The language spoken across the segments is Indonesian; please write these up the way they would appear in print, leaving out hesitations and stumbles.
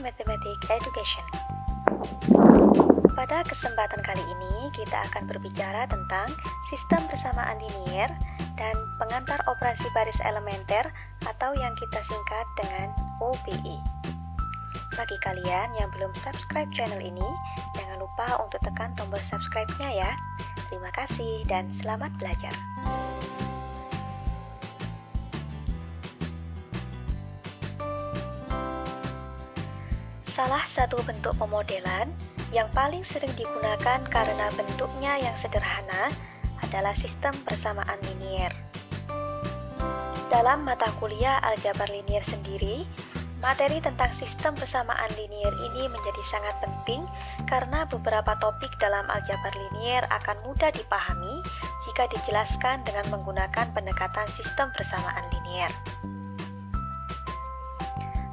Mathematics Education. Pada kesempatan kali ini kita akan berbicara tentang sistem persamaan linier dan pengantar operasi baris elementer atau yang kita singkat dengan OBE. Bagi kalian yang belum subscribe channel ini, jangan lupa untuk tekan tombol subscribe-nya ya. Terima kasih dan selamat belajar. Salah satu bentuk pemodelan yang paling sering digunakan karena bentuknya yang sederhana adalah sistem persamaan linier. Dalam mata kuliah aljabar linier sendiri, materi tentang sistem persamaan linier ini menjadi sangat penting karena beberapa topik dalam aljabar linier akan mudah dipahami jika dijelaskan dengan menggunakan pendekatan sistem persamaan linier.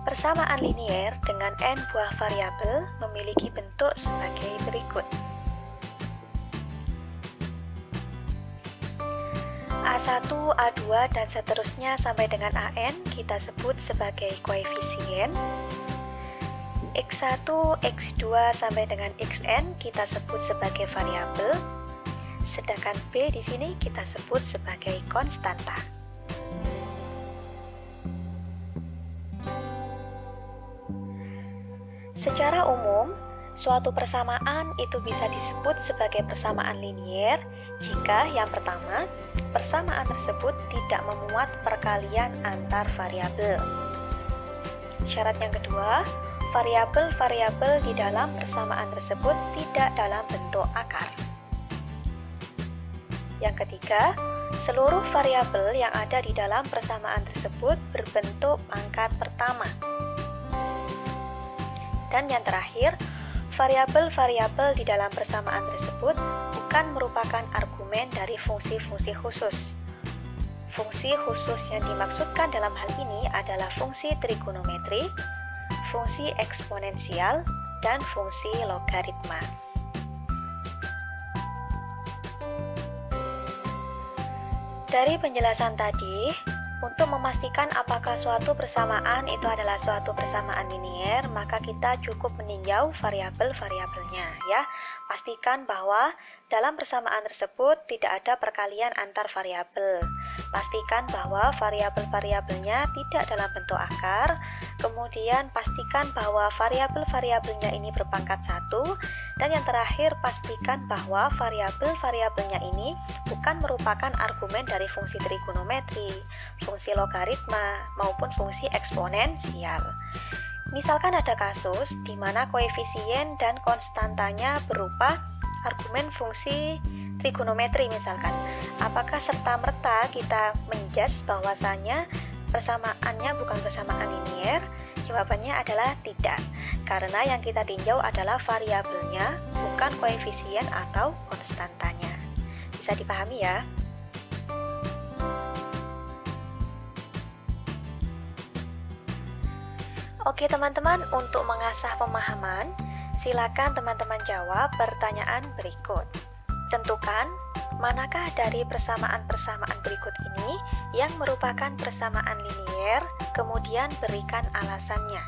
Persamaan linier dengan n buah variabel memiliki bentuk sebagai berikut. A1, A2, dan seterusnya sampai dengan AN kita sebut sebagai koefisien. X1, X2 sampai dengan Xn kita sebut sebagai variabel. Sedangkan B di sini kita sebut sebagai konstanta. Secara umum, suatu persamaan itu bisa disebut sebagai persamaan linier jika yang pertama, persamaan tersebut tidak memuat perkalian antar variabel. Syarat yang kedua, variabel-variabel di dalam persamaan tersebut tidak dalam bentuk akar. Yang ketiga, seluruh variabel yang ada di dalam persamaan tersebut berbentuk pangkat pertama. Dan yang terakhir, variabel-variabel di dalam persamaan tersebut bukan merupakan argumen dari fungsi-fungsi khusus. Fungsi khusus yang dimaksudkan dalam hal ini adalah fungsi trigonometri, fungsi eksponensial, dan fungsi logaritma. Dari penjelasan tadi, untuk memastikan apakah suatu persamaan itu adalah suatu persamaan linier, maka kita cukup meninjau variabel-variabelnya ya. Pastikan bahwa dalam persamaan tersebut tidak ada perkalian antar variabel. Pastikan bahwa variabel-variabelnya tidak dalam bentuk akar. Kemudian pastikan bahwa variabel-variabelnya ini berpangkat 1. Dan yang terakhir, pastikan bahwa variabel-variabelnya ini bukan merupakan argumen dari fungsi trigonometri, fungsi logaritma, maupun fungsi eksponensial. Misalkan ada kasus di mana koefisien dan konstantanya berupa argumen fungsi trigonometri misalkan. Apakah serta-merta kita menjudge bahwasanya persamaannya bukan persamaan linier? Jawabannya adalah tidak, karena yang kita tinjau adalah variabelnya, bukan koefisien atau konstantanya. Bisa dipahami ya? Oke teman-teman, untuk mengasah pemahaman, silakan teman-teman jawab pertanyaan berikut. Tentukan manakah dari persamaan-persamaan berikut ini yang merupakan persamaan linier, kemudian berikan alasannya.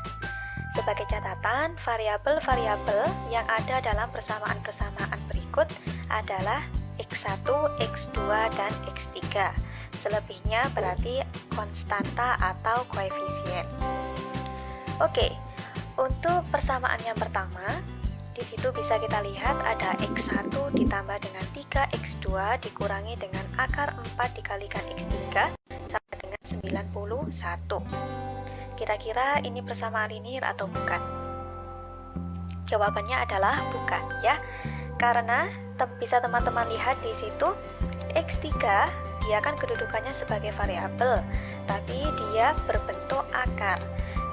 Sebagai catatan, variabel-variabel yang ada dalam persamaan-persamaan berikut adalah X1, X2, dan X3. Selebihnya berarti konstanta atau koefisien. Oke, untuk persamaan yang pertama, di situ bisa kita lihat ada X1 ditambah dengan 3X2 dikurangi dengan akar 4 dikalikan X3 sama dengan 91. Kira-kira ini persamaan linier atau bukan? Jawabannya adalah bukan ya. Karena bisa teman-teman lihat di situ X3 dia kan kedudukannya sebagai variabel, tapi dia berbentuk akar.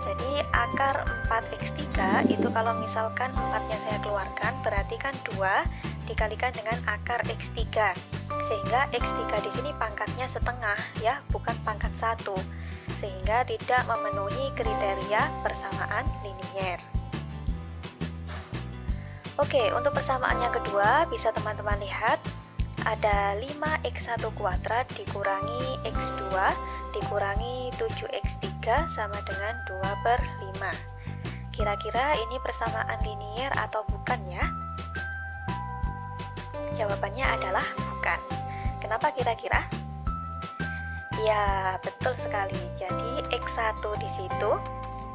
Jadi akar 4x3 itu kalau misalkan 4-nya saya keluarkan berarti kan 2 dikalikan dengan akar x3. Sehingga x3 di sini pangkatnya setengah ya, bukan pangkat 1. Sehingga tidak memenuhi kriteria persamaan linier. Oke, untuk persamaan yang kedua bisa teman-teman lihat ada 5x1 kuadrat dikurangi x2 dikurangi 7x3 sama dengan 2/5. Kira-kira ini persamaan linier atau bukan ya? Jawabannya adalah bukan. Kenapa kira-kira? Ya, betul sekali. Jadi X1 di situ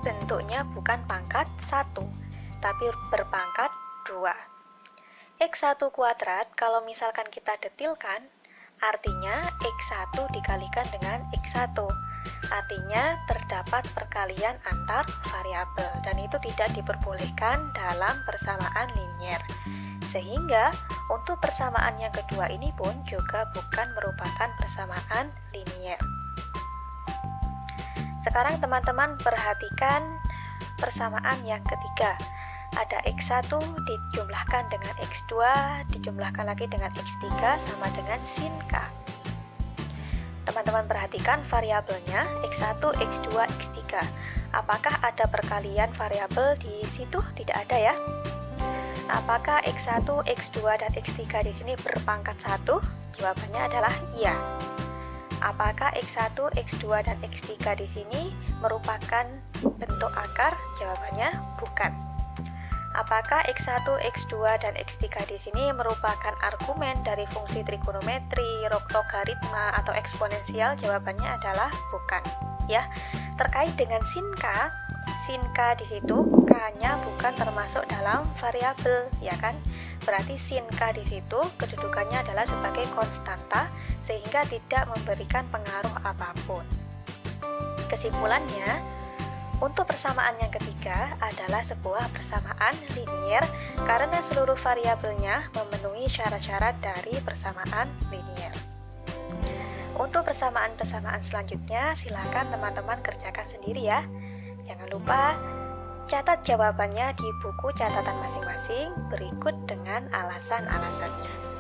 bentuknya bukan pangkat 1, tapi berpangkat 2. X1 kuadrat kalau misalkan kita detilkan, artinya X1 dikalikan dengan X1. Artinya terdapat perkalian antar variabel dan itu tidak diperbolehkan dalam persamaan linier. Sehingga untuk persamaan yang kedua ini pun juga bukan merupakan persamaan linier. Sekarang teman-teman perhatikan persamaan yang ketiga. Ada X1 dijumlahkan dengan X2, dijumlahkan lagi dengan X3 sama dengan sin K. Teman-teman perhatikan variabelnya X1, X2, X3. Apakah ada perkalian variabel di situ? Tidak ada ya. Apakah X1, X2, dan X3 di sini berpangkat 1? Jawabannya adalah iya. Apakah X1, X2, dan X3 di sini merupakan bentuk akar? Jawabannya bukan. Apakah X1, X2, dan X3 di sini merupakan argumen dari fungsi trigonometri, logaritma, atau eksponensial? Jawabannya adalah bukan. Ya, terkait dengan sin K di situ K-nya bukan termasuk dalam variabel, ya kan? Berarti sin K di situ kedudukannya adalah sebagai konstanta sehingga tidak memberikan pengaruh apapun. Kesimpulannya, untuk persamaan yang ketiga adalah sebuah persamaan linier karena seluruh variabelnya memenuhi syarat-syarat dari persamaan linier. Untuk persamaan-persamaan selanjutnya, silakan teman-teman kerjakan sendiri ya. Jangan lupa catat jawabannya di buku catatan masing-masing berikut dengan alasan-alasannya.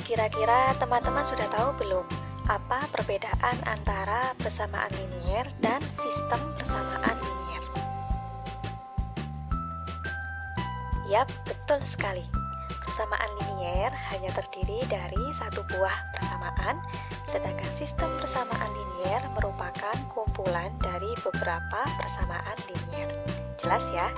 Kira-kira teman-teman sudah tahu belum apa perbedaan antara persamaan linier dan sistem persamaan linier? Yap, betul sekali. Persamaan linier hanya terdiri dari satu buah persamaan, sedangkan sistem persamaan linier merupakan kumpulan dari beberapa persamaan linier. Jelas ya?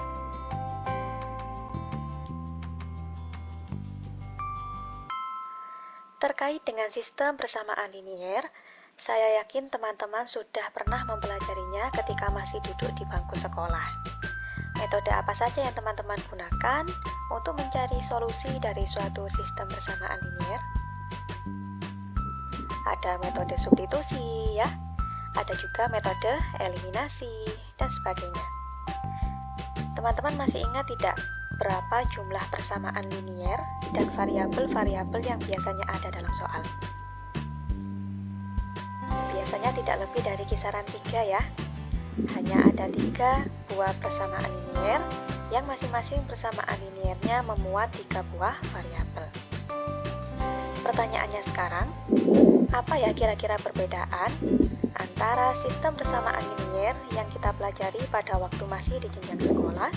Terkait dengan sistem persamaan linier, saya yakin teman-teman sudah pernah mempelajarinya ketika masih duduk di bangku sekolah. Metode apa saja yang teman-teman gunakan untuk mencari solusi dari suatu sistem persamaan linier? Ada metode substitusi ya, ada juga metode eliminasi, dan sebagainya. Teman-teman masih ingat tidak berapa jumlah persamaan linier dan variabel-variabel yang biasanya ada dalam soal? Biasanya tidak lebih dari kisaran 3 ya. Hanya ada 3 buah persamaan linier yang masing-masing persamaan liniernya memuat 3 buah variabel. Pertanyaannya sekarang, apa ya kira-kira perbedaan antara sistem persamaan linier yang kita pelajari pada waktu masih di jenjang sekolah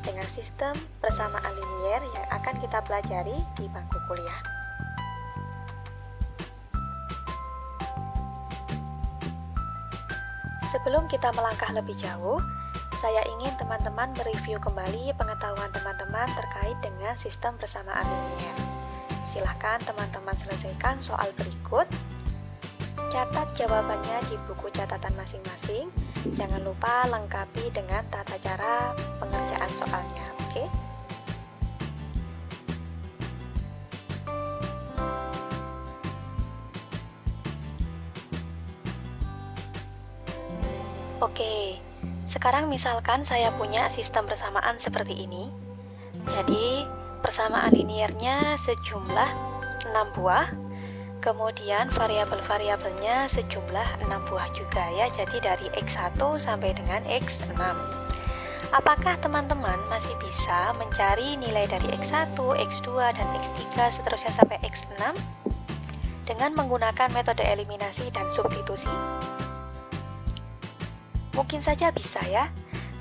dengan sistem persamaan linier yang akan kita pelajari di bangku kuliah? Sebelum kita melangkah lebih jauh, saya ingin teman-teman mereview kembali pengetahuan teman-teman terkait dengan sistem persamaan linier. Silahkan teman-teman selesaikan soal berikut. Catat jawabannya di buku catatan masing-masing. Jangan lupa lengkapi dengan tata cara pengerjaan soalnya, oke? Oke, sekarang misalkan saya punya sistem persamaan seperti ini. Jadi, persamaan liniernya sejumlah 6 buah. Kemudian variabel-variabelnya sejumlah 6 buah juga ya. Jadi dari X1 sampai dengan X6. Apakah teman-teman masih bisa mencari nilai dari X1, X2, dan X3 seterusnya sampai X6 dengan menggunakan metode eliminasi dan substitusi? Mungkin saja bisa ya,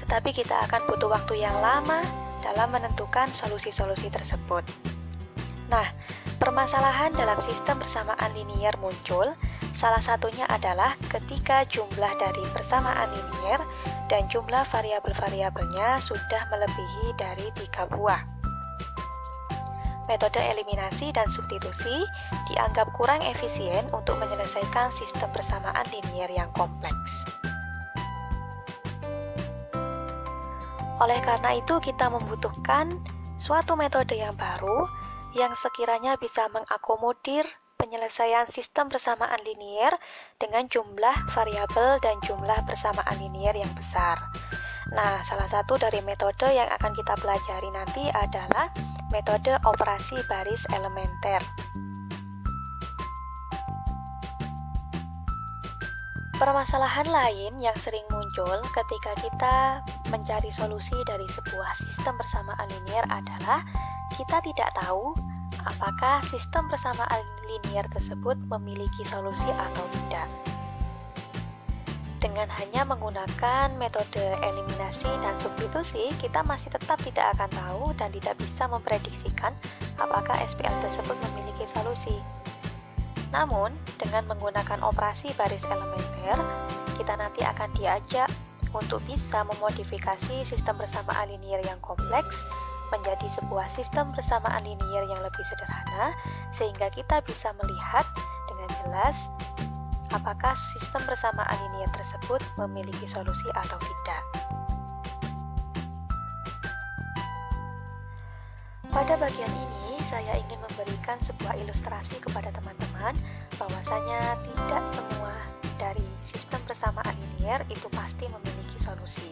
tetapi kita akan butuh waktu yang lama dalam menentukan solusi-solusi tersebut. Nah, permasalahan dalam sistem persamaan linier muncul, salah satunya adalah ketika jumlah dari persamaan linier dan jumlah variabel-variabelnya sudah melebihi dari 3 buah. Metode eliminasi dan substitusi dianggap kurang efisien untuk menyelesaikan sistem persamaan linier yang kompleks. Oleh karena itu, kita membutuhkan suatu metode yang baru yang sekiranya bisa mengakomodir penyelesaian sistem persamaan linier dengan jumlah variabel dan jumlah persamaan linier yang besar. Nah, salah satu dari metode yang akan kita pelajari nanti adalah metode operasi baris elementer. Permasalahan lain yang sering muncul ketika kita mencari solusi dari sebuah sistem persamaan linier adalah kita tidak tahu apakah sistem persamaan linier tersebut memiliki solusi atau tidak. Dengan hanya menggunakan metode eliminasi dan substitusi, kita masih tetap tidak akan tahu dan tidak bisa memprediksikan apakah SPL tersebut memiliki solusi. Namun, dengan menggunakan operasi baris elementer, kita nanti akan diajak untuk bisa memodifikasi sistem persamaan linier yang kompleks menjadi sebuah sistem persamaan linier yang lebih sederhana, sehingga kita bisa melihat dengan jelas apakah sistem persamaan linier tersebut memiliki solusi atau tidak. Pada bagian ini, saya ingin memberikan sebuah ilustrasi kepada teman-teman bahwasanya tidak semua dari sistem persamaan linier itu pasti memiliki solusi.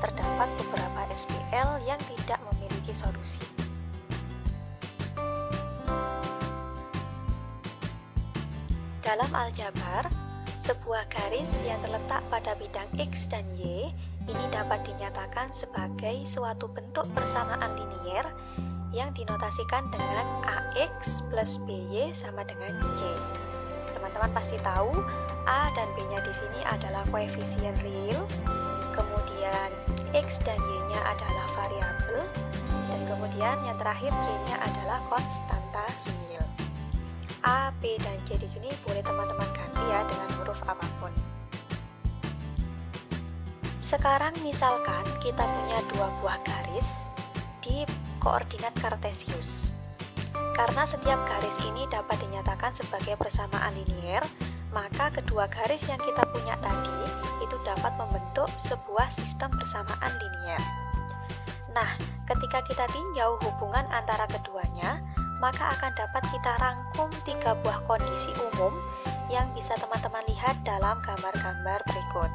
Terdapat beberapa SPL yang tidak memiliki solusi. Dalam aljabar, sebuah garis yang terletak pada bidang X dan Y ini dapat dinyatakan sebagai suatu bentuk persamaan linier yang dinotasikan dengan AX plus BY sama dengan C. Teman-teman pasti tahu A dan B-nya di sini adalah koefisien real, kemudian X dan Y-nya adalah variabel, dan kemudian yang terakhir C-nya adalah konstanta real. A, B, dan C di sini boleh teman-teman ganti ya dengan huruf apapun. Sekarang misalkan kita punya dua buah garis di koordinat kartesius. Karena setiap garis ini dapat dinyatakan sebagai persamaan linier, maka kedua garis yang kita punya tadi itu dapat membentuk sebuah sistem persamaan linier. Nah, ketika kita tinjau hubungan antara keduanya, maka akan dapat kita rangkum 3 buah kondisi umum yang bisa teman-teman lihat dalam gambar-gambar berikut.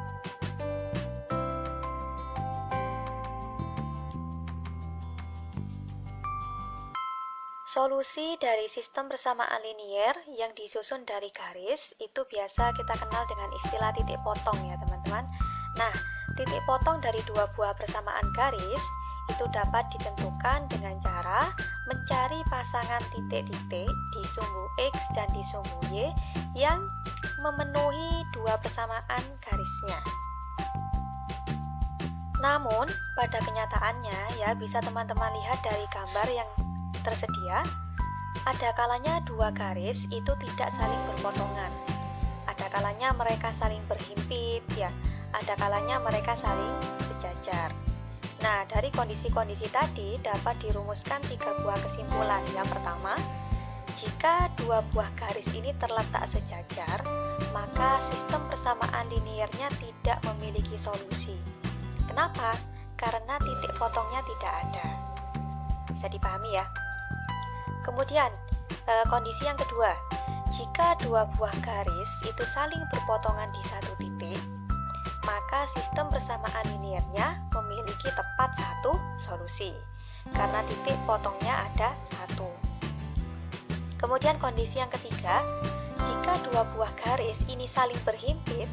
Solusi dari sistem persamaan linier yang disusun dari garis itu biasa kita kenal dengan istilah titik potong ya teman-teman. Nah, titik potong dari dua buah persamaan garis itu dapat ditentukan dengan cara mencari pasangan titik-titik di sumbu X dan di sumbu Y yang memenuhi dua persamaan garisnya. Namun, pada kenyataannya ya bisa teman-teman lihat dari gambar yang tersedia, ada kalanya dua garis itu tidak saling berpotongan. Ada kalanya mereka saling berhimpit ya, ada kalanya mereka saling sejajar. Nah, dari kondisi-kondisi tadi dapat dirumuskan 3 buah kesimpulan. Yang pertama, jika dua buah garis ini terletak sejajar, maka sistem persamaan liniernya tidak memiliki solusi. Kenapa? Karena titik potongnya tidak ada. Bisa dipahami ya? Kemudian, kondisi yang kedua, jika dua buah garis itu saling berpotongan di satu titik, maka sistem persamaan liniernya memiliki tepat satu solusi, karena titik potongnya ada satu. Kemudian kondisi yang ketiga, jika dua buah garis ini saling berhimpit,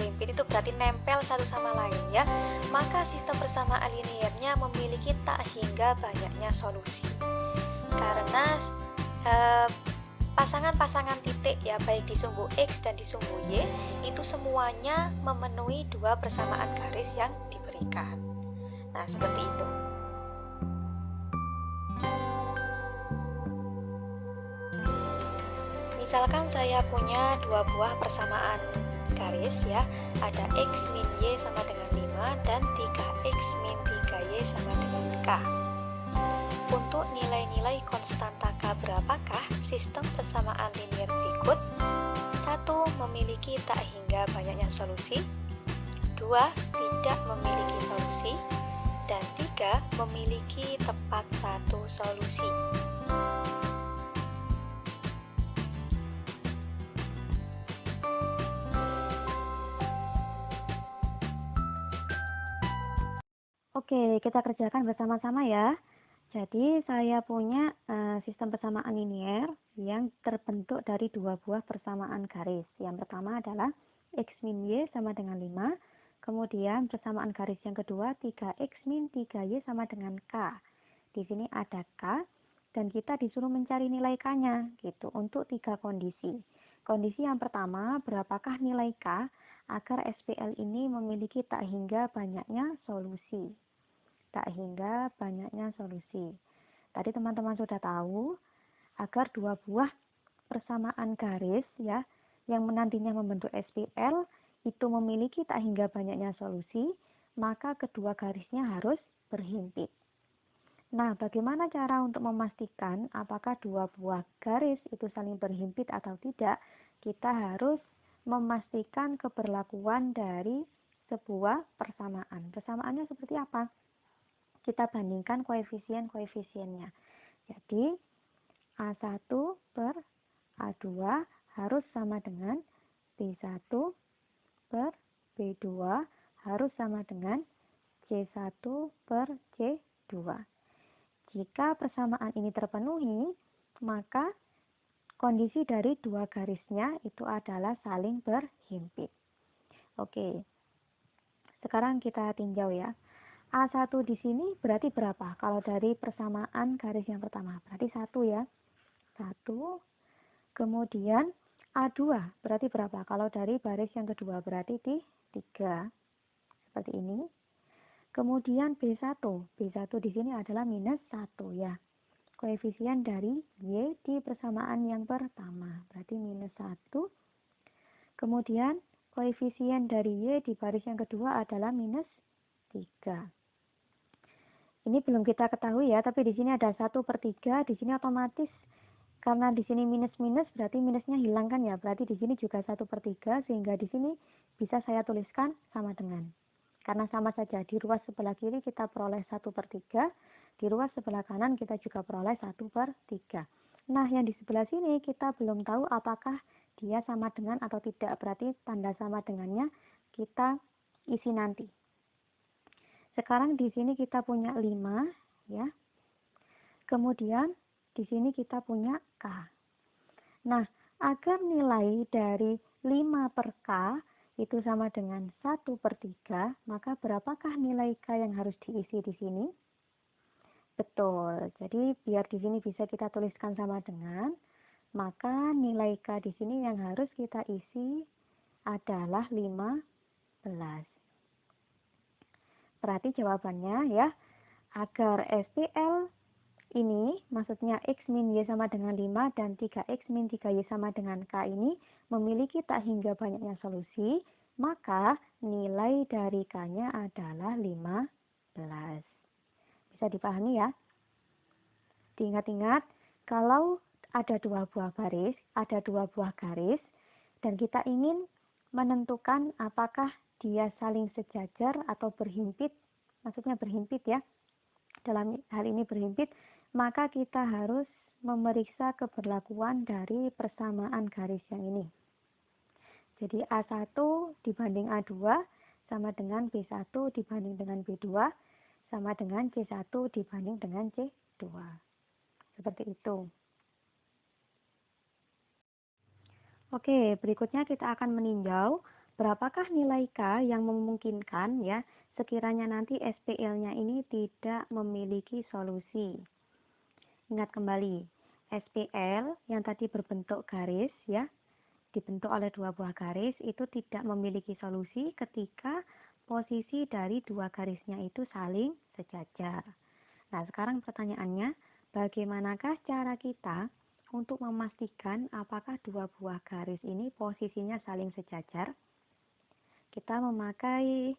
berhimpit itu berarti nempel satu sama lain ya. Maka sistem persamaan liniernya memiliki tak hingga banyaknya solusi. Karena pasangan-pasangan titik ya, baik di sumbu X dan di sumbu Y, itu semuanya memenuhi dua persamaan garis yang diberikan. Nah, seperti itu. Misalkan saya punya dua buah persamaan garis ya, ada X min Y sama dengan 5 dan 3X min 3Y sama dengan K. Untuk nilai-nilai konstanta K berapakah sistem persamaan linier berikut? 1. Memiliki tak hingga banyaknya solusi. 2. Tidak memiliki solusi. Dan 3. Memiliki tepat satu solusi. Oke, kita kerjakan bersama-sama ya. Jadi saya punya sistem persamaan linier yang terbentuk dari dua buah persamaan garis. Yang pertama adalah X min Y sama dengan 5. Kemudian persamaan garis yang kedua 3X min 3Y sama dengan K. Di sini ada K dan kita disuruh mencari nilai K-nya gitu untuk 3 kondisi. Kondisi yang pertama, berapakah nilai K agar SPL ini memiliki tak hingga banyaknya solusi. Tak hingga banyaknya solusi. Tadi teman-teman sudah tahu, agar dua buah persamaan garis ya yang nantinya membentuk SPL itu memiliki tak hingga banyaknya solusi, maka kedua garisnya harus berhimpit. Nah, bagaimana cara untuk memastikan apakah dua buah garis itu saling berhimpit atau tidak? Kita harus memastikan keberlakuan dari sebuah persamaan. Persamaannya seperti apa? Kita bandingkan koefisien-koefisiennya. Jadi, A1 per A2 harus sama dengan B1 per B2 harus sama dengan C1 per C2. Jika persamaan ini terpenuhi, maka kondisi dari dua garisnya itu adalah saling berhimpit. Oke, sekarang kita tinjau ya. A1 di sini berarti berapa? Kalau dari persamaan garis yang pertama, berarti 1 ya. 1. Kemudian A2 berarti berapa? Kalau dari baris yang kedua berarti di 3. Seperti ini. Kemudian B1. B1 di sini adalah minus 1 ya. Koefisien dari Y di persamaan yang pertama, berarti minus 1. Kemudian koefisien dari Y di baris yang kedua adalah minus 3. Ini belum kita ketahui ya, tapi di sini ada 1/3, di sini otomatis karena di sini minus-minus berarti minusnya hilang kan ya, berarti di sini juga 1/3 sehingga di sini bisa saya tuliskan sama dengan. Karena sama saja, di ruas sebelah kiri kita peroleh 1/3, di ruas sebelah kanan kita juga peroleh 1/3. Nah, yang di sebelah sini kita belum tahu apakah dia sama dengan atau tidak, berarti tanda sama dengannya kita isi nanti. Sekarang di sini kita punya 5 ya. Kemudian di sini kita punya K. Nah, agar nilai dari 5 per K itu sama dengan 1/3, maka berapakah nilai K yang harus diisi di sini? Betul. Jadi biar di sini bisa kita tuliskan sama dengan, maka nilai K di sini yang harus kita isi adalah 15. Berarti jawabannya ya, agar SPL ini, maksudnya X min Y sama dengan 5 dan 3X min 3Y sama dengan K ini memiliki tak hingga banyaknya solusi, maka nilai dari K-nya adalah 15. Bisa dipahami ya? Diingat-ingat, kalau ada dua buah garis, dan kita ingin menentukan apakah dia saling sejajar atau berhimpit, maksudnya berhimpit ya, dalam hal ini berhimpit, maka kita harus memeriksa keberlakuan dari persamaan garis yang ini. Jadi A1 dibanding A2 sama dengan B1 dibanding dengan B2 sama dengan C1 dibanding dengan C2. Seperti itu. Oke, berikutnya kita akan meninjau berapakah nilai K yang memungkinkan ya sekiranya nanti SPL-nya ini tidak memiliki solusi. Ingat kembali, SPL yang tadi berbentuk garis ya, dibentuk oleh dua buah garis itu tidak memiliki solusi ketika posisi dari dua garisnya itu saling sejajar. Nah, sekarang pertanyaannya, bagaimanakah cara kita untuk memastikan apakah dua buah garis ini posisinya saling sejajar? Kita memakai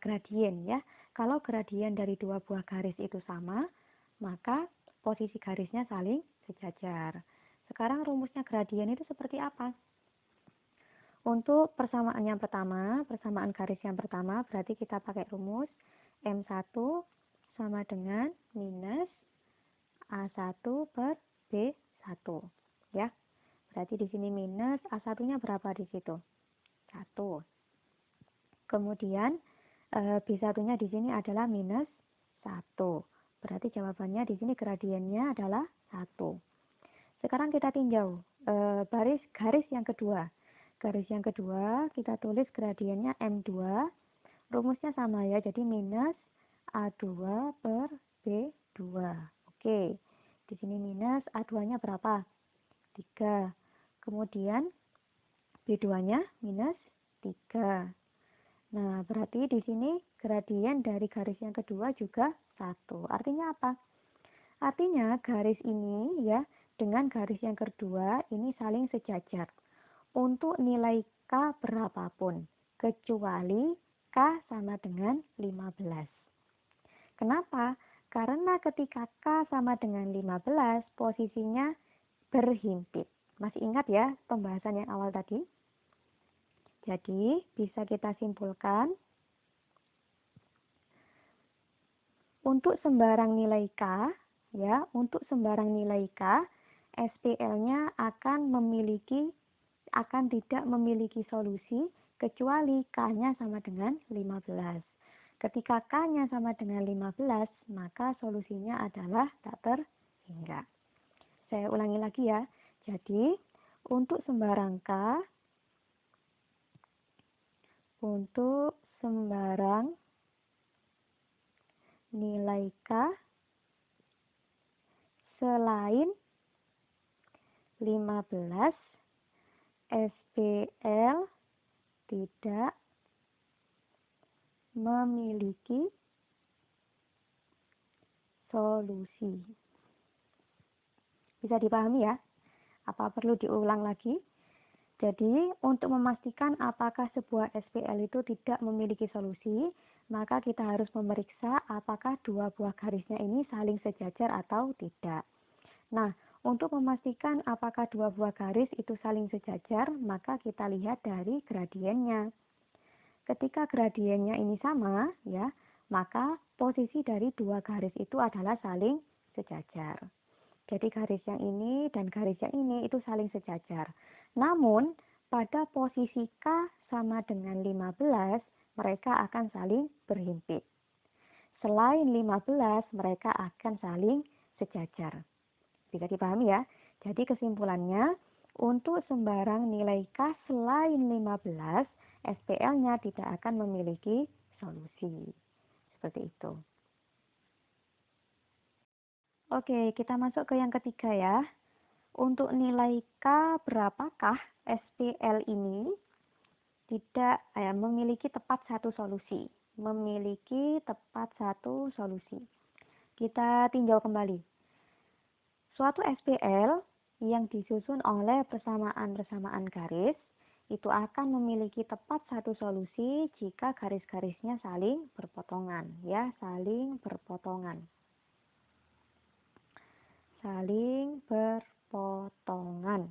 gradien ya. Kalau gradien dari dua buah garis itu sama, maka posisi garisnya saling sejajar. Sekarang rumusnya gradien itu seperti apa? Untuk persamaan yang pertama, persamaan garis yang pertama, berarti kita pakai rumus M1 sama dengan minus A1 per B1. Ya. Berarti di sini minus A1-nya berapa di situ? 1. Kemudian B1-nya di sini adalah minus 1. Berarti jawabannya di sini gradiennya adalah 1. Sekarang kita tinjau garis yang kedua. Garis yang kedua kita tulis gradiennya M2. Rumusnya sama ya, jadi minus A2 per B2. Oke, di sini minus A2-nya berapa? 3. Kemudian B2-nya minus 3. Nah, berarti di sini gradien dari garis yang kedua juga 1. Artinya apa? Artinya garis ini ya dengan garis yang kedua ini saling sejajar untuk nilai K berapapun, kecuali K sama dengan 15. Kenapa? Karena ketika K sama dengan 15, posisinya berhimpit. Masih ingat ya pembahasan yang awal tadi? Jadi, bisa kita simpulkan, untuk sembarang nilai K, ya, untuk sembarang nilai K, SPL-nya akan tidak memiliki solusi kecuali K-nya sama dengan 15. Ketika K-nya sama dengan 15, maka solusinya adalah tak terhingga. Saya ulangi lagi ya. Jadi, untuk sembarang K, untuk sembarang nilai K selain 15, SPL tidak memiliki solusi. Bisa dipahami ya? Apa perlu diulang lagi? Jadi, untuk memastikan apakah sebuah SPL itu tidak memiliki solusi, maka kita harus memeriksa apakah dua buah garisnya ini saling sejajar atau tidak. Nah, untuk memastikan apakah dua buah garis itu saling sejajar, maka kita lihat dari gradiennya. Ketika gradiennya ini sama, ya, maka posisi dari dua garis itu adalah saling sejajar. Jadi garis yang ini dan garis yang ini itu saling sejajar. Namun, pada posisi K sama dengan 15, mereka akan saling berhimpit. Selain 15, mereka akan saling sejajar. Bisa dipahami ya? Jadi kesimpulannya, untuk sembarang nilai K selain 15, SPL-nya tidak akan memiliki solusi. Seperti itu. Oke, kita masuk ke yang ketiga ya. Untuk nilai K berapakah SPL ini tidak memiliki tepat satu solusi. Memiliki tepat satu solusi. Kita tinjau kembali. Suatu SPL yang disusun oleh persamaan-persamaan garis itu akan memiliki tepat satu solusi jika garis-garisnya saling berpotongan. Ya, saling berpotongan. Saling berpotongan.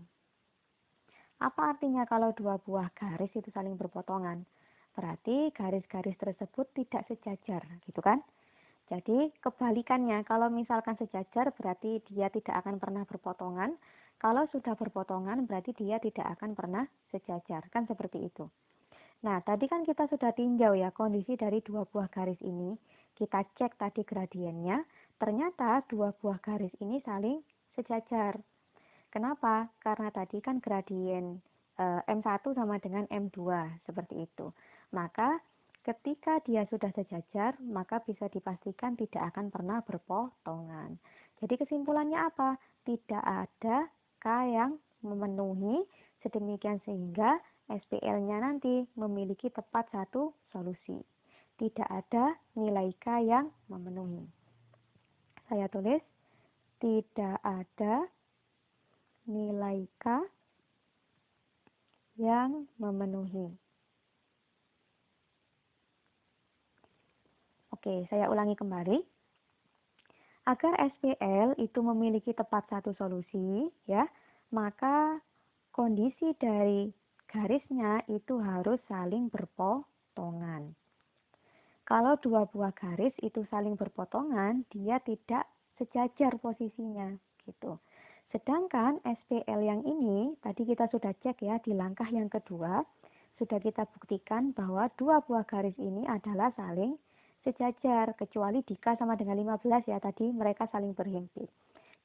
Apa artinya kalau dua buah garis itu saling berpotongan? Berarti garis-garis tersebut tidak sejajar, gitu kan? Jadi kebalikannya, kalau misalkan sejajar berarti dia tidak akan pernah berpotongan. Kalau sudah berpotongan berarti dia tidak akan pernah sejajar, kan seperti itu. Nah, tadi kan kita sudah tinjau ya kondisi dari dua buah garis ini. Kita cek tadi gradiennya, ternyata dua buah garis ini saling sejajar. Kenapa? Karena tadi kan gradien M1 sama dengan M2, seperti itu. Maka ketika dia sudah sejajar, maka bisa dipastikan tidak akan pernah berpotongan. Jadi kesimpulannya apa? Tidak ada K yang memenuhi, sedemikian sehingga SPL-nya nanti memiliki tepat satu solusi. Tidak ada nilai K yang memenuhi. Saya tulis, tidak ada nilai K yang memenuhi. Oke, saya ulangi kembali. Agar SPL itu memiliki tepat satu solusi, ya, maka kondisi dari garisnya itu harus saling berpotongan. Kalau dua buah garis itu saling berpotongan, dia tidak sejajar posisinya, gitu. Sedangkan SPL yang ini, tadi kita sudah cek ya di langkah yang kedua, sudah kita buktikan bahwa dua buah garis ini adalah saling sejajar, kecuali di K sama dengan 15 ya, tadi mereka saling berhimpit.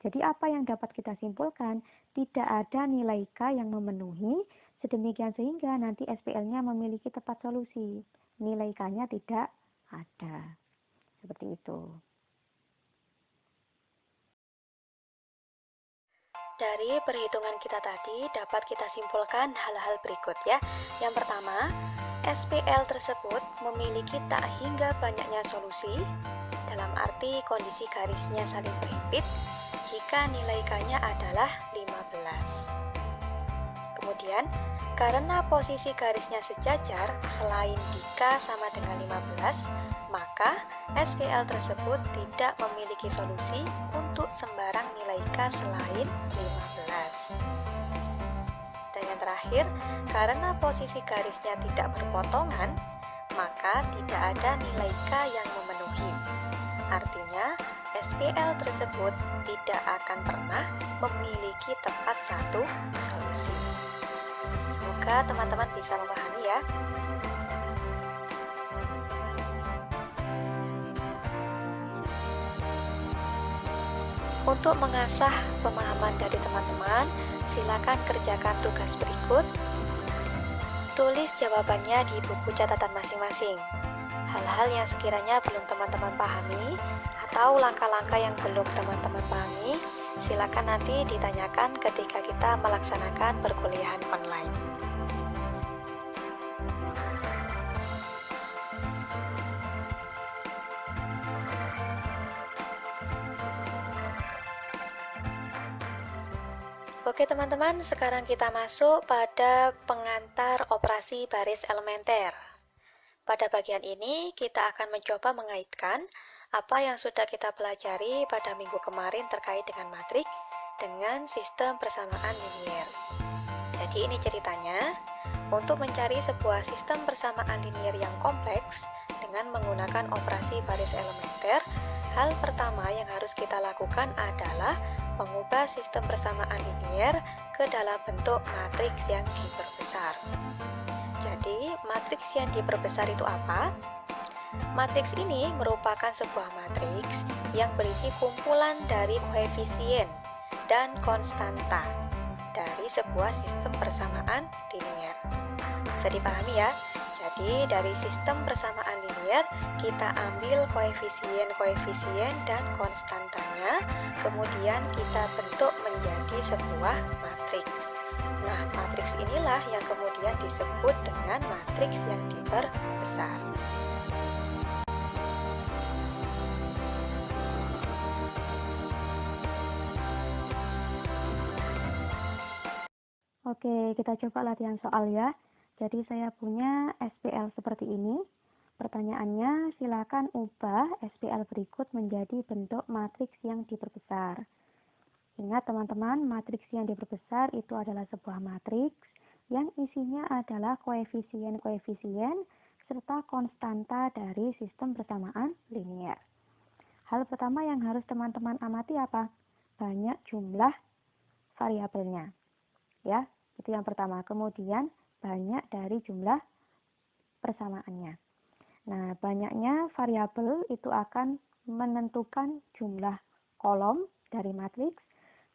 Jadi apa yang dapat kita simpulkan? Tidak ada nilai K yang memenuhi, sedemikian sehingga nanti SPL-nya memiliki tepat solusi. Nilai K-nya tidak ada. Seperti itu. Dari perhitungan kita tadi dapat kita simpulkan hal-hal berikut ya. Yang pertama, SPL tersebut memiliki tak hingga banyaknya solusi, dalam arti kondisi garisnya saling berhimpit jika nilai K-nya adalah 15. Kemudian, karena posisi garisnya sejajar selain di K sama dengan 15, maka SPL tersebut tidak memiliki solusi untuk sembarang nilai K selain 15. Dan yang terakhir, karena posisi garisnya tidak berpotongan, maka tidak ada nilai K yang memenuhi. Artinya, SPL tersebut tidak akan pernah memiliki tepat satu solusi. Semoga teman-teman bisa memahami ya. Untuk mengasah pemahaman dari teman-teman, silakan kerjakan tugas berikut. Tulis jawabannya di buku catatan masing-masing. Hal-hal yang sekiranya belum teman-teman pahami atau langkah-langkah yang belum teman-teman pahami, silakan nanti ditanyakan ketika kita melaksanakan perkuliahan online. Oke teman-teman, sekarang kita masuk pada pengantar operasi baris elementer. Pada bagian ini, kita akan mencoba mengaitkan apa yang sudah kita pelajari pada minggu kemarin terkait dengan matrik dengan sistem persamaan linier. Jadi ini ceritanya, untuk mencari sebuah sistem persamaan linier yang kompleks dengan menggunakan operasi baris elementer, hal pertama yang harus kita lakukan adalah mengubah sistem persamaan linier ke dalam bentuk matriks yang diperbesar. Jadi, matriks yang diperbesar itu apa? Matriks ini merupakan sebuah matriks yang berisi kumpulan dari koefisien dan konstanta dari sebuah sistem persamaan linier. Bisa dipahami ya? Jadi, dari sistem persamaan linier, kita ambil koefisien-koefisien dan konstantanya, kemudian kita bentuk menjadi sebuah matriks. Nah, matriks inilah yang kemudian disebut dengan matriks yang diperbesar. Oke, kita coba latihan soal ya. Jadi saya punya SPL seperti ini. Pertanyaannya, silakan ubah SPL berikut menjadi bentuk matriks yang diperbesar. Ingat teman-teman, matriks yang diperbesar itu adalah sebuah matriks yang isinya adalah koefisien-koefisien serta konstanta dari sistem persamaan linier. Hal pertama yang harus teman-teman amati apa? Banyak jumlah variabelnya. Ya, itu yang pertama. Kemudian banyak dari jumlah persamaannya. Nah, banyaknya variabel itu akan menentukan jumlah kolom dari matriks.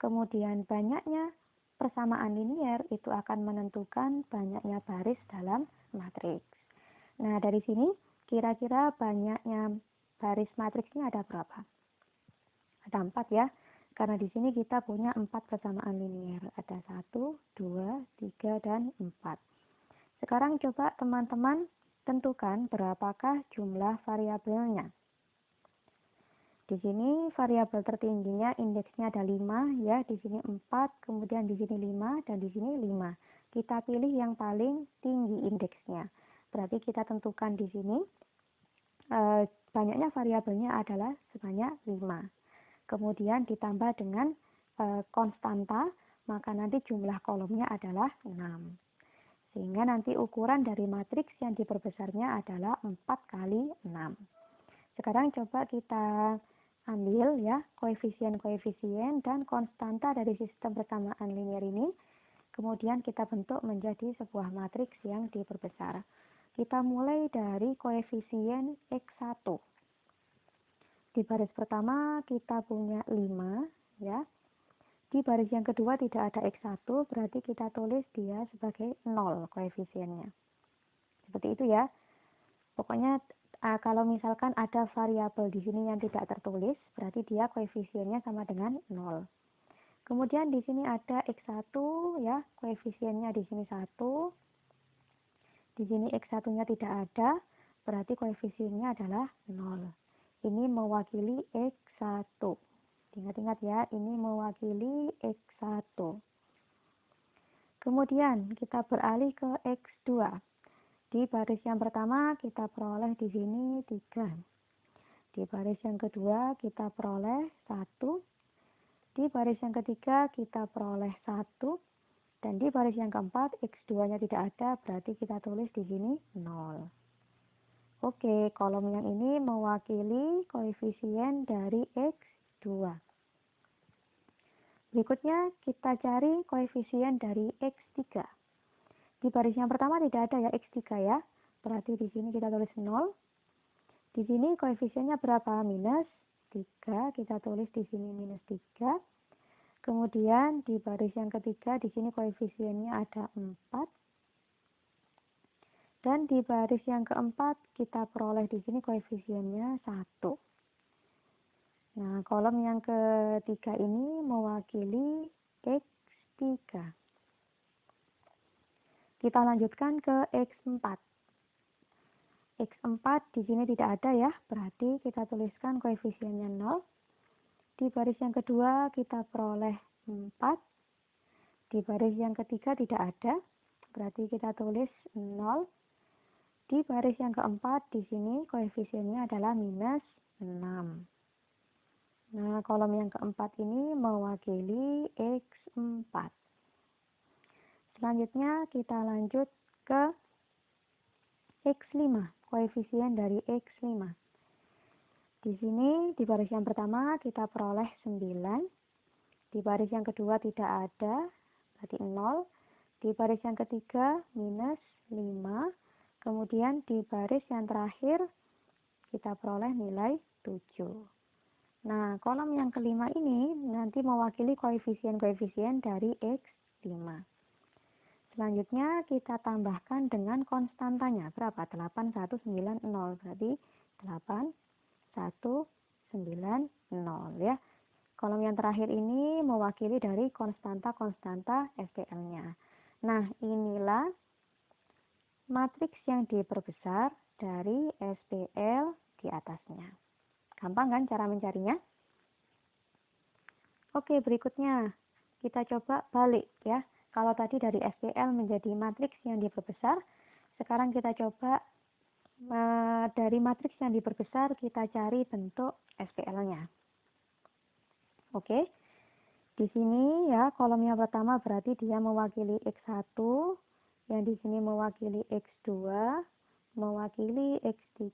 Kemudian banyaknya persamaan linier itu akan menentukan banyaknya baris dalam matriks. Nah, dari sini kira-kira banyaknya baris matriksnya ada berapa? Ada 4 ya, karena di sini kita punya 4 persamaan linier. Ada 1, 2, 3, dan 4. Sekarang coba teman-teman tentukan berapakah jumlah variabelnya. Di sini variabel tertingginya indeksnya ada 5 ya, di sini 4, kemudian di sini 5 dan di sini 5. Kita pilih yang paling tinggi indeksnya. Berarti kita tentukan di sini banyaknya variabelnya adalah sebanyak 5. Kemudian ditambah dengan konstanta, maka nanti jumlah kolomnya adalah 6. Sehingga nanti ukuran dari matriks yang diperbesarnya adalah 4 kali 6. Sekarang coba kita ambil ya koefisien-koefisien dan konstanta dari sistem persamaan linier ini, kemudian kita bentuk menjadi sebuah matriks yang diperbesar. Kita mulai dari koefisien X1. Di baris pertama kita punya 5 ya. Di baris yang kedua tidak ada X1, berarti kita tulis dia sebagai 0 koefisiennya. Seperti itu ya. Pokoknya kalau misalkan ada variabel di sini yang tidak tertulis, berarti dia koefisiennya sama dengan 0. Kemudian di sini ada X1 ya, koefisiennya di sini 1. Di sini X1-nya tidak ada, berarti koefisiennya adalah 0. Ini mewakili X1. Ingat-ingat ya, ini mewakili X1. Kemudian kita beralih ke X2. Di baris yang pertama kita peroleh di sini 3. Di baris yang kedua kita peroleh 1. Di baris yang ketiga kita peroleh 1. Dan di baris yang keempat X2-nya tidak ada, berarti kita tulis di sini 0. Oke, kolom yang ini mewakili koefisien dari X2. Berikutnya kita cari koefisien dari X3. Di baris yang pertama tidak ada ya X3 ya. Berarti di sini kita tulis 0. Di sini koefisiennya berapa? Minus 3. Kita tulis di sini minus 3. Kemudian di baris yang ketiga di sini koefisiennya ada 4. Dan di baris yang keempat kita peroleh di sini koefisiennya 1. Nah, kolom yang ketiga ini mewakili X3. Kita lanjutkan ke X4. X4 di sini tidak ada ya, berarti kita tuliskan koefisiennya 0. Di baris yang kedua kita peroleh 4. Di baris yang ketiga tidak ada, berarti kita tulis 0. Di baris yang keempat di sini koefisiennya adalah minus 6. Nah, kolom yang keempat ini mewakili X4. Selanjutnya kita lanjut ke X5, koefisien dari X5. Di sini di baris yang pertama kita peroleh 9. Di baris yang kedua tidak ada, berarti 0. Di baris yang ketiga minus 5. Kemudian di baris yang terakhir kita peroleh nilai 7. Nah, kolom yang kelima ini nanti mewakili koefisien-koefisien dari X5. Selanjutnya kita tambahkan dengan konstantanya. Berapa? 8190. Berarti 8190 ya. Kolom yang terakhir ini mewakili dari konstanta-konstanta SPL-nya. Nah, inilah matriks yang diperbesar dari SPL di atasnya. Gampang kan cara mencarinya? Oke, berikutnya kita coba balik ya. Kalau tadi dari SPL menjadi matriks yang diperbesar, sekarang kita coba dari matriks yang diperbesar kita cari bentuk SPL-nya. Oke. Di sini ya kolom yang pertama berarti dia mewakili X1, yang di sini mewakili X2, mewakili X3,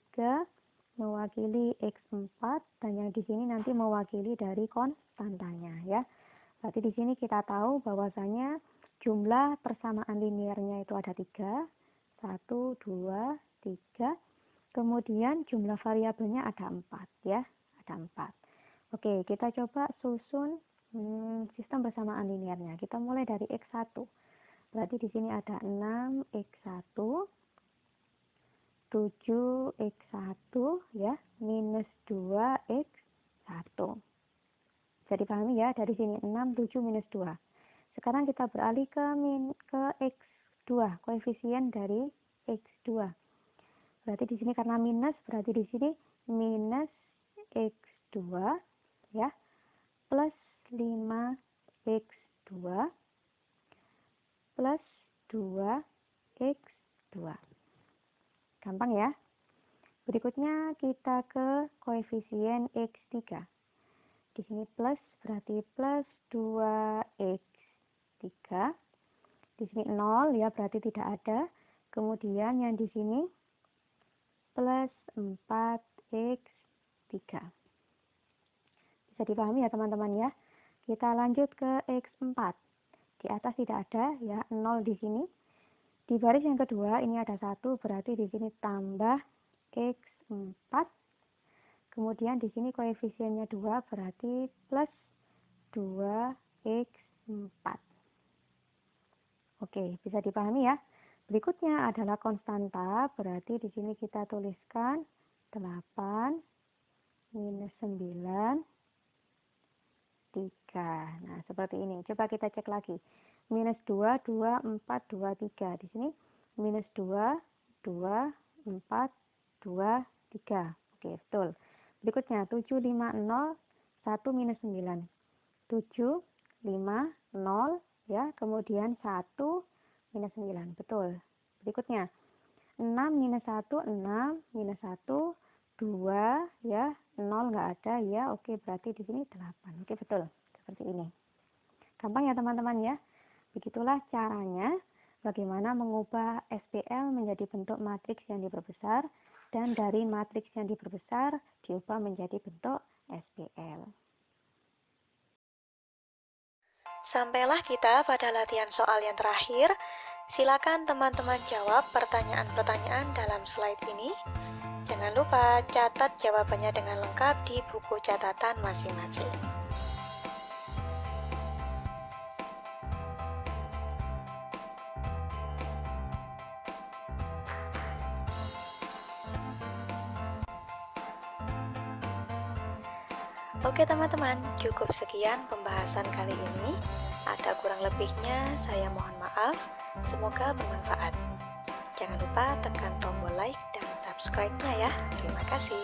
mewakili X4, dan yang di sini nanti mewakili dari konstantanya ya. Berarti di sini kita tahu bahwasanya jumlah persamaan linearnya itu ada 3. 1, 2, 3. Kemudian jumlah variabelnya ada 4 ya. Ada 4. Oke, kita coba susun sistem persamaan linearnya. Kita mulai dari X1. Berarti di sini ada 6X1, 7X1 ya, minus 2X1. Bisa dipahami ya, dari sini 6, 7, minus 2. Sekarang kita beralih ke X2, koefisien dari X2. Berarti di sini karena minus, berarti di sini minus X2 ya, plus 5X2 plus 2X2. Gampang ya. Berikutnya kita ke koefisien X3. Di sini plus berarti plus 2X3. Di sini 0 ya, berarti tidak ada. Kemudian yang di sini plus 4X3. Bisa dipahami ya teman-teman ya. Kita lanjut ke X4. Di atas tidak ada ya, 0 di sini. Di baris yang kedua ini ada 1, berarti di sini tambah X4. Kemudian di sini koefisiennya 2, berarti plus 2X4. Oke, bisa dipahami ya. Berikutnya adalah konstanta, berarti di sini kita tuliskan 8 minus 9 3. Nah, seperti ini. Coba kita cek lagi. Minus 2, 2, 4, 2, 3. Di sini minus 2, 2, 4, 2, 3. Oke, betul. Berikutnya 7, 5, 0, 1 minus 9. 7, 5, 0, ya. Kemudian 1 minus 9. Betul. Berikutnya 6 minus 1, 6 minus 1, 2 ya, 0 nggak ada ya. Oke, berarti di sini 8. Oke, betul. Seperti ini. Gampang ya teman-teman ya. Begitulah caranya bagaimana mengubah SPL menjadi bentuk matriks yang diperbesar dan dari matriks yang diperbesar diubah menjadi bentuk SPL. Sampailah kita pada latihan soal yang terakhir. Silakan teman-teman jawab pertanyaan-pertanyaan dalam slide ini. Jangan lupa catat jawabannya dengan lengkap di buku catatan masing-masing. Oke teman-teman, cukup sekian pembahasan kali ini. Ada kurang lebihnya, saya mohon maaf. Semoga bermanfaat. Jangan lupa tekan tombol like dan subscribe-nya ya. Terima kasih.